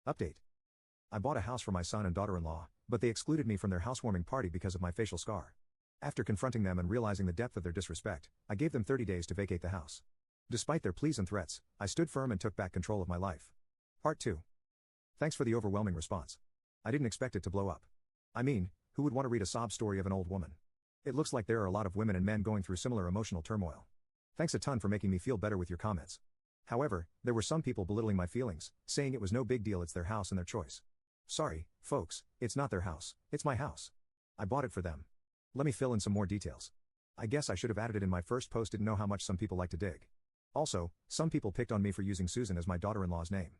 Update. I bought a house for my son and daughter-in-law, but they excluded me from their housewarming party because of my facial scar. After confronting them and realizing the depth of their disrespect, I gave them 30 days to vacate the house. Despite their pleas and threats, I stood firm and took back control of my life. Part 2. Thanks for the overwhelming response. I didn't expect it to blow up. I mean, who would want to read a sob story of an old woman? It looks like there are a lot of women and men going through similar emotional turmoil. Thanks a ton for making me feel better with your comments. However, there were some people belittling my feelings, saying it was no big deal, it's their house and their choice. Sorry, folks, it's not their house, it's my house. I bought it for them. Let me fill in some more details. I guess I should have added it in my first post, didn't know how much some people like to dig. Also, some people picked on me for using Susan as my daughter-in-law's name.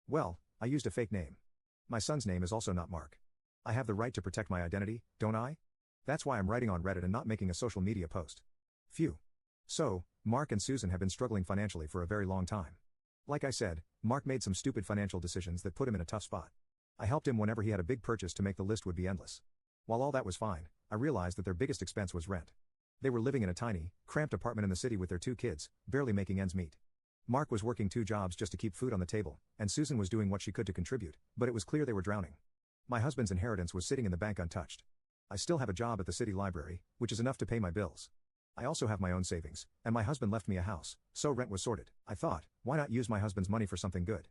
Well, I used a fake name. My son's name is also not Mark. I have the right to protect my identity, don't I? That's why I'm writing on Reddit and not making a social media post. Phew. So, Mark and Susan have been struggling financially for a very long time. Like I said, Mark made some stupid financial decisions that put him in a tough spot. I helped him whenever he had a big purchase to make the list would be endless. While all that was fine, I realized that their biggest expense was rent. They were living in a tiny, cramped apartment in the city with their 2 kids, barely making ends meet. Mark was working 2 jobs just to keep food on the table, and Susan was doing what she could to contribute, but it was clear they were drowning. My husband's inheritance was sitting in the bank untouched. I still have a job at the city library, which is enough to pay my bills. I also have my own savings, and my husband left me a house, so rent was sorted. I thought, why not use my husband's money for something good?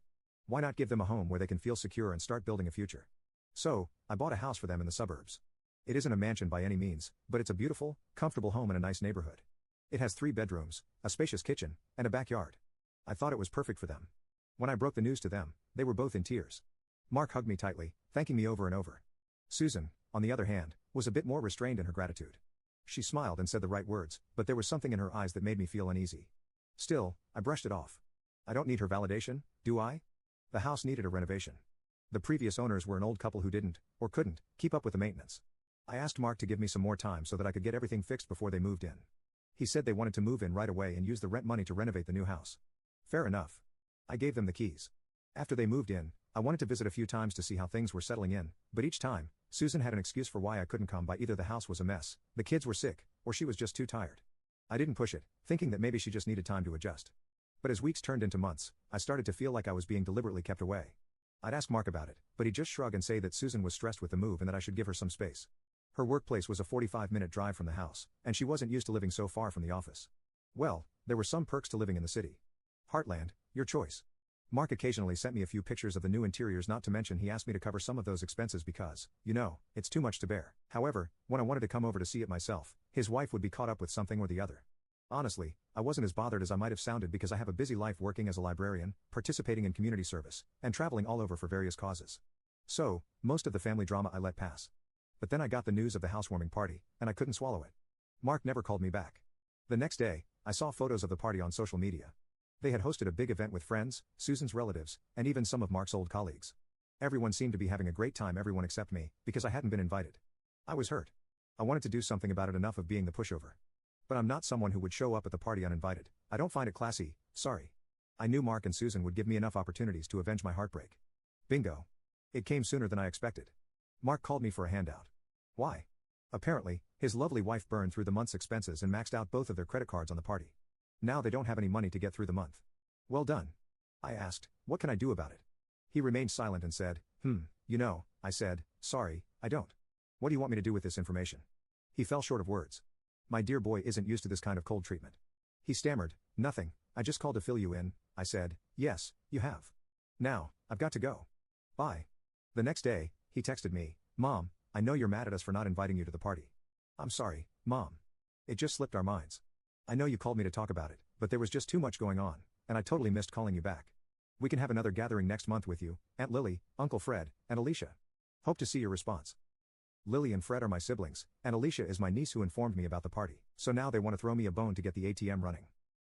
Why not give them a home where they can feel secure and start building a future? So, I bought a house for them in the suburbs. It isn't a mansion by any means, but it's a beautiful, comfortable home in a nice neighborhood. It has 3 bedrooms, a spacious kitchen, and a backyard. I thought it was perfect for them. When I broke the news to them, they were both in tears. Mark hugged me tightly, thanking me over and over. Susan, on the other hand, was a bit more restrained in her gratitude. She smiled and said the right words, but there was something in her eyes that made me feel uneasy. Still, I brushed it off. I don't need her validation, do I? The house needed a renovation. The previous owners were an old couple who didn't, or couldn't, keep up with the maintenance. I asked Mark to give me some more time so that I could get everything fixed before they moved in. He said they wanted to move in right away and use the rent money to renovate the new house. Fair enough. I gave them the keys. After they moved in, I wanted to visit a few times to see how things were settling in, but each time, Susan had an excuse for why I couldn't come by. Either the house was a mess, the kids were sick, or she was just too tired. I didn't push it, thinking that maybe she just needed time to adjust. But as weeks turned into months, I started to feel like I was being deliberately kept away. I'd ask Mark about it, but he'd just shrug and say that Susan was stressed with the move and that I should give her some space. Her workplace was a 45-minute drive from the house, and she wasn't used to living so far from the office. Well, there were some perks to living in the city. Heartland, your choice. Mark occasionally sent me a few pictures of the new interiors, not to mention he asked me to cover some of those expenses because, it's too much to bear. However, when I wanted to come over to see it myself, his wife would be caught up with something or the other. Honestly, I wasn't as bothered as I might have sounded because I have a busy life working as a librarian, participating in community service, and traveling all over for various causes. So, most of the family drama I let pass. But then I got the news of the housewarming party, and I couldn't swallow it. Mark never called me back. The next day, I saw photos of the party on social media. They had hosted a big event with friends, Susan's relatives, and even some of Mark's old colleagues. Everyone seemed to be having a great time, everyone except me, because I hadn't been invited. I was hurt. I wanted to do something about it, enough of being the pushover. But I'm not someone who would show up at the party uninvited. I don't find it classy, sorry. I knew Mark and Susan would give me enough opportunities to avenge my heartbreak. Bingo. It came sooner than I expected. Mark called me for a handout. Why? Apparently, his lovely wife burned through the month's expenses and maxed out both of their credit cards on the party. Now they don't have any money to get through the month. Well done. I asked, what can I do about it? He remained silent and said, I said, sorry, I don't. What do you want me to do with this information? He fell short of words. My dear boy isn't used to this kind of cold treatment. He stammered, nothing, I just called to fill you in. I said, yes, you have. Now, I've got to go. Bye. The next day, he texted me, Mom, I know you're mad at us for not inviting you to the party. I'm sorry, Mom. It just slipped our minds. I know you called me to talk about it, but there was just too much going on, and I totally missed calling you back. We can have another gathering next month with you, Aunt Lily, Uncle Fred, and Alicia. Hope to see your response. Lily and Fred are my siblings, and Alicia is my niece who informed me about the party, so now they want to throw me a bone to get the ATM running.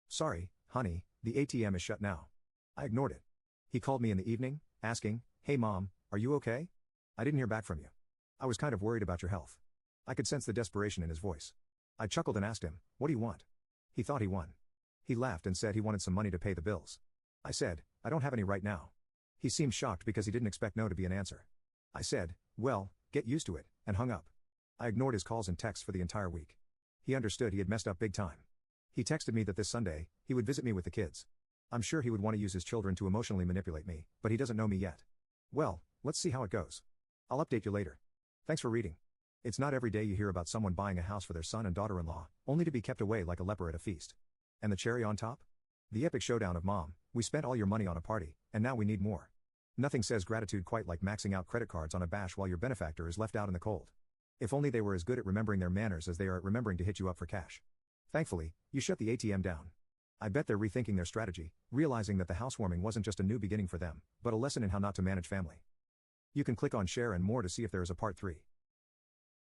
Sorry, honey, the ATM is shut now. I ignored it. He called me in the evening, asking, hey Mom, are you okay? I didn't hear back from you. I was kind of worried about your health. I could sense the desperation in his voice. I chuckled and asked him, what do you want? He thought he won. He laughed and said he wanted some money to pay the bills. I said, I don't have any right now. He seemed shocked because he didn't expect no to be an answer. I said, well, get used to it, and hung up. I ignored his calls and texts for the entire week. He understood he had messed up big time. He texted me that this Sunday, he would visit me with the kids. I'm sure he would want to use his children to emotionally manipulate me, but he doesn't know me yet. Well, let's see how it goes. I'll update you later. Thanks for reading. It's not every day you hear about someone buying a house for their son and daughter-in-law, only to be kept away like a leper at a feast. And the cherry on top? The epic showdown of mom, we spent all your money on a party, and now we need more. Nothing says gratitude quite like maxing out credit cards on a bash while your benefactor is left out in the cold. If only they were as good at remembering their manners as they are at remembering to hit you up for cash. Thankfully, you shut the ATM down. I bet they're rethinking their strategy, realizing that the housewarming wasn't just a new beginning for them, but a lesson in how not to manage family. You can click on share and more to see if there is a part 3.